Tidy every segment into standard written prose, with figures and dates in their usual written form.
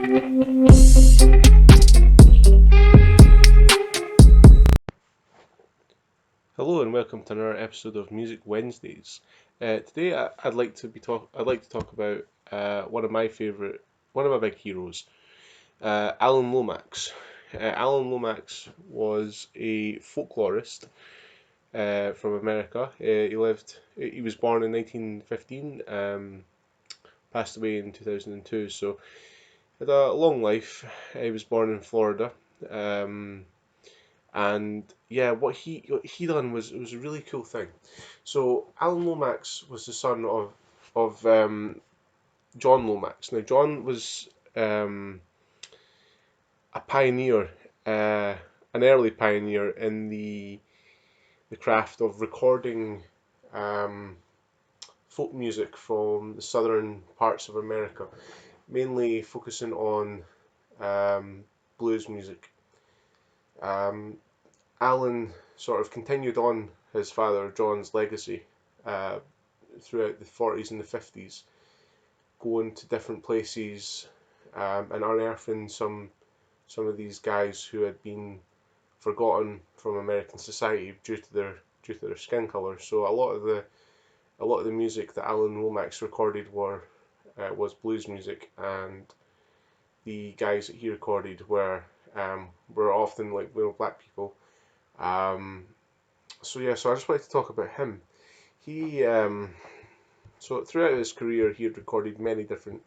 Hello and welcome to another episode of Music Wednesdays. Today I'd like to talk about one of my big heroes, Alan Lomax. Alan Lomax was a folklorist from America. He was born in 1915, passed away in 2002. So had a long life. He was born in Florida. And yeah, what he done was a really cool thing. So Alan Lomax was the son of John Lomax. Now John was a pioneer, an early pioneer in the craft of recording um, folk music from the southern parts of America, mainly focusing on blues music. Um, Alan sort of continued on his father John's legacy uh, throughout the 40s and the 50s, going to different places and unearthing some of these guys who had been forgotten from American society due to their skin color. So a lot of the music that Alan Lomax recorded was blues music, and the guys that he recorded were often like black people. Um, so I just wanted to talk about him. He so throughout his career he had recorded many different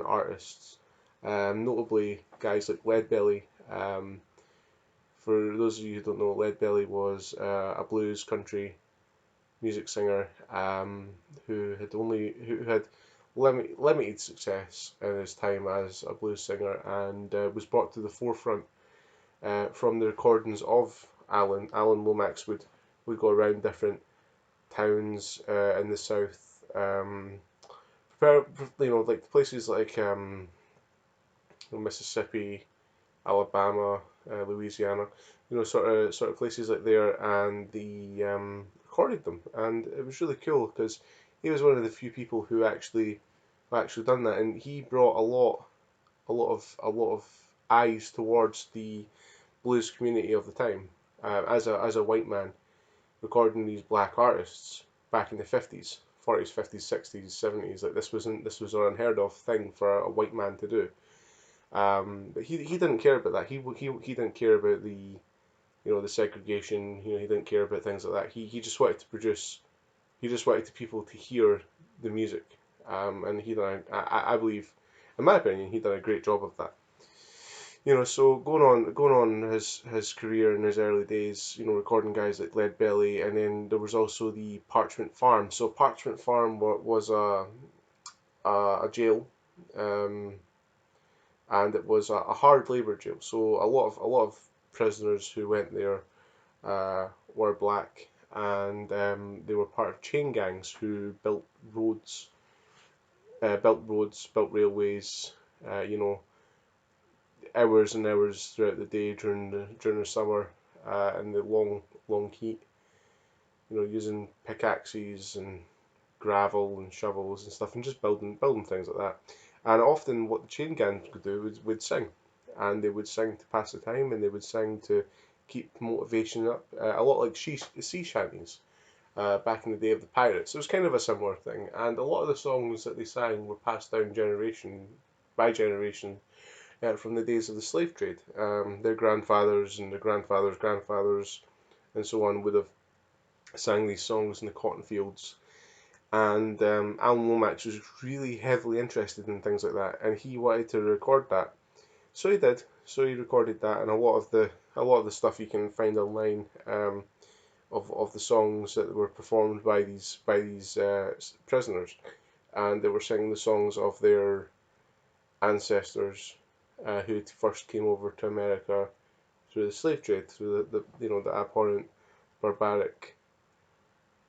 artists, notably guys like Leadbelly. For those of you who don't know, Leadbelly was a blues country music singer who had limited success in his time as a blues singer, and was brought to the forefront from the recordings of Alan. Alan Lomax would go around different towns in the south, like places like Mississippi, Alabama, Louisiana, sort of places like there, and the recorded them, and it was really cool because he was one of the few people who actually done that, and he brought a lot of eyes towards the blues community of the time, as a white man recording these black artists back in the 50s, 40s, 50s, 60s, 70s. Like this was an unheard of thing for a white man to do. But he didn't care about that. He didn't care about the segregation. He didn't care about things like that. He just wanted to produce. He just wanted the people to hear the music. And I believe, in my opinion, he done a great job of that. So going on his career in his early days, recording guys like Leadbelly, and then there was also the Parchment Farm. So Parchment Farm was a jail, um, and it was a hard labour jail. So a lot of prisoners who went there were black, and they were part of chain gangs who built railways, you know, hours and hours throughout the day during the summer, and the long heat. Using pickaxes and gravel and shovels and stuff, and just building things like that. And often, what the chain gangs would do would sing, and they would sing to pass the time, and they would sing to keep motivation up. A lot like sea shanties back in the day of the pirates. It was kind of a similar thing, and a lot of the songs that they sang were passed down generation by generation from the days of the slave trade. Their grandfathers and their grandfathers' grandfathers and so on would have sang these songs in the cotton fields. And Alan Lomax was really heavily interested in things like that, and he wanted to record that. So he did. So he recorded that, and a lot of the stuff you can find online of the songs that were performed by these prisoners, and they were singing the songs of their ancestors who first came over to America through the slave trade, through the abhorrent, barbaric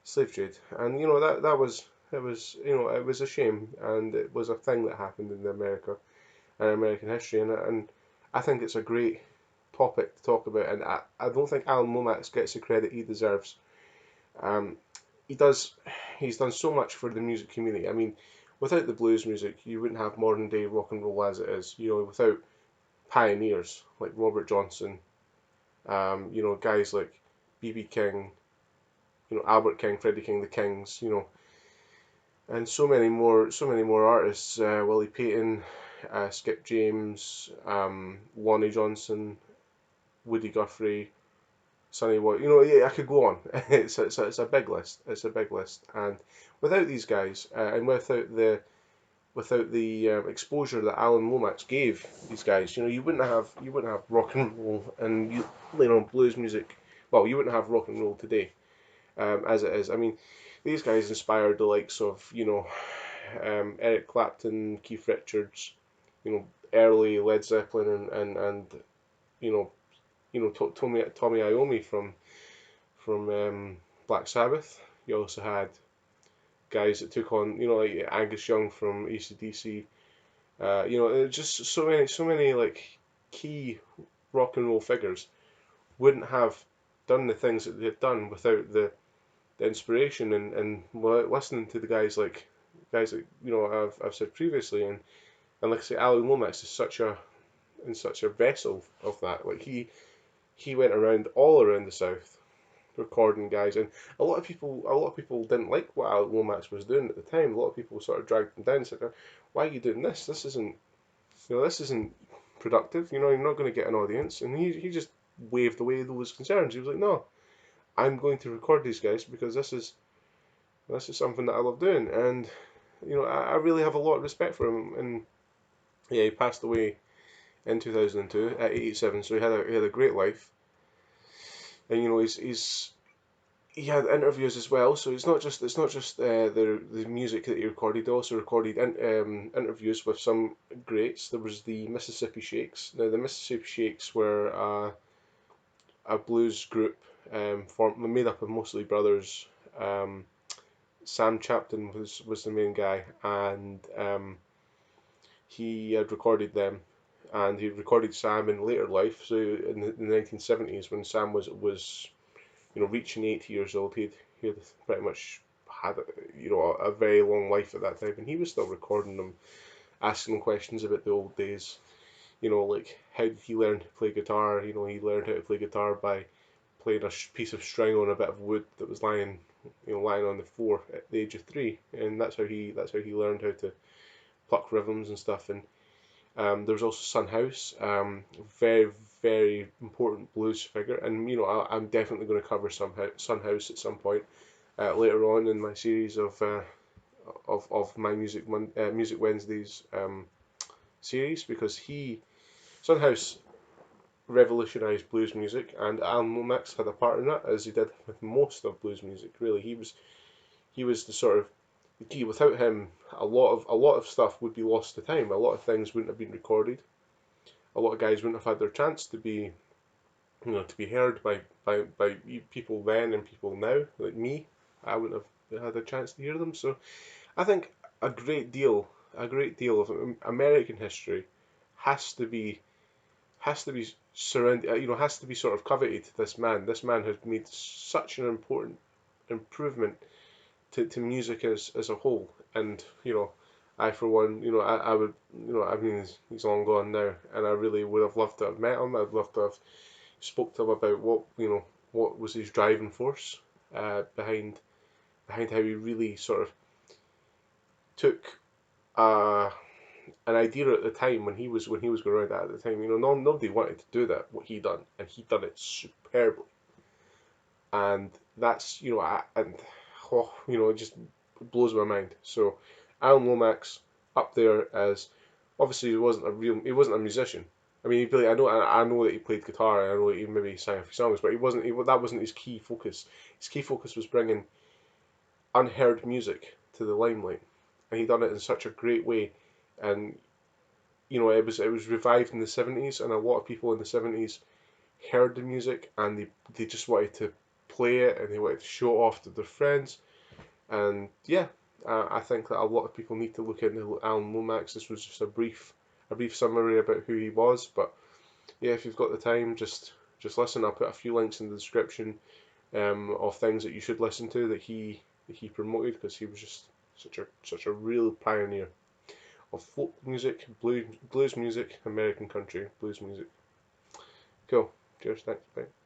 slave trade. And that was it was a shame, and it was a thing that happened in American history, and I think it's a great topic to talk about, and I don't think Alan Lomax gets the credit he deserves. Um, he does. He's done so much for the music community. I mean, without the blues music, you wouldn't have modern day rock and roll as it is. You know, without pioneers like Robert Johnson, guys like B.B. King, Albert King, Freddie King, the Kings, and so many more artists. Willie Payton, Skip James, Lonnie Johnson, Woody Guthrie, Sonny Boy. Yeah, I could go on. It's a big list. It's a big list, and without these guys, and without the exposure that Alan Lomax gave these guys, you wouldn't have rock and roll and later on blues music. Well, you wouldn't have rock and roll today, as it is. I mean, these guys inspired the likes of Eric Clapton, Keith Richards, early Led Zeppelin, and you know Tommy Iommi from Black Sabbath. You also had guys that took on like Angus Young from AC/DC. Just so many like key rock and roll figures wouldn't have done the things that they've done without the inspiration and listening to the guys like I've said previously, and like I say, Alan Lomax is such a vessel of that. Like he went all around the South recording guys, and a lot of people didn't like what Alan Lomax was doing at the time. A lot of people sort of dragged him down and said, "Why are you doing this? This isn't productive. You're not going to get an audience." And he just waved away those concerns. He was like, "No, I'm going to record these guys because this is something that I love doing." And I really have a lot of respect for him. And yeah, he passed away in 2002 at 87. So he had a great life. And he had interviews as well. So it's not just the music that he recorded. He also recorded interviews with some greats. There was the Mississippi Sheiks. Now the Mississippi Sheiks were a blues group made up of mostly brothers. Sam Chatmon was the main guy, and he had recorded them, and he recorded Sam in later life. So in the 1970s, when Sam was reaching 80 years old, he had pretty much had a very long life at that time, and he was still recording them, asking them questions about the old days. Like how did he learn to play guitar? He learned how to play guitar by playing a piece of string on a bit of wood that was lying on the floor at the age of 3, and that's how he learned how to pluck rhythms and stuff. And there was also Son House, very very important blues figure, and I'm definitely going to cover Son House at some point later on in my series of my Music Wednesdays series, because Son House revolutionized blues music, and Alan Lomax had a part in that, as he did with most of blues music. Really, he was the sort of the key. Without him, a lot of stuff would be lost to time. A lot of things wouldn't have been recorded. A lot of guys wouldn't have had their chance to be heard by people then and people now, like me. I wouldn't have had a chance to hear them. So I think a great deal of American history has to be surrounded, has to be sort of coveted to this man. This man has made such an important improvement to music as a whole. And I for one, I would, I mean, he's long gone now, and I really would have loved to have met him. I'd love to have spoke to him about what was his driving force behind how he really sort of took an idea at the time when he was going around that at the time. Nobody wanted to do that what he done, and he done it superbly. And that's it just blows my mind. So Alan Lomax up there, as obviously he wasn't a musician. I mean, I know that he played guitar, and I know that he maybe sang a few songs, but that wasn't his key focus. His key focus was bringing unheard music to the limelight, and he done it in such a great way. And it was revived in the 70s, and a lot of people in the 70s heard the music, and they just wanted to play it, and they wanted to show it off to their friends. And yeah, I think that a lot of people need to look into Alan Lomax. This was just a brief summary about who he was, but yeah, if you've got the time, just listen. I'll put a few links in the description of things that you should listen to that he promoted, because he was just such a real pioneer of folk music, blues music, American country blues music. Cool. Cheers. Thanks. Bye.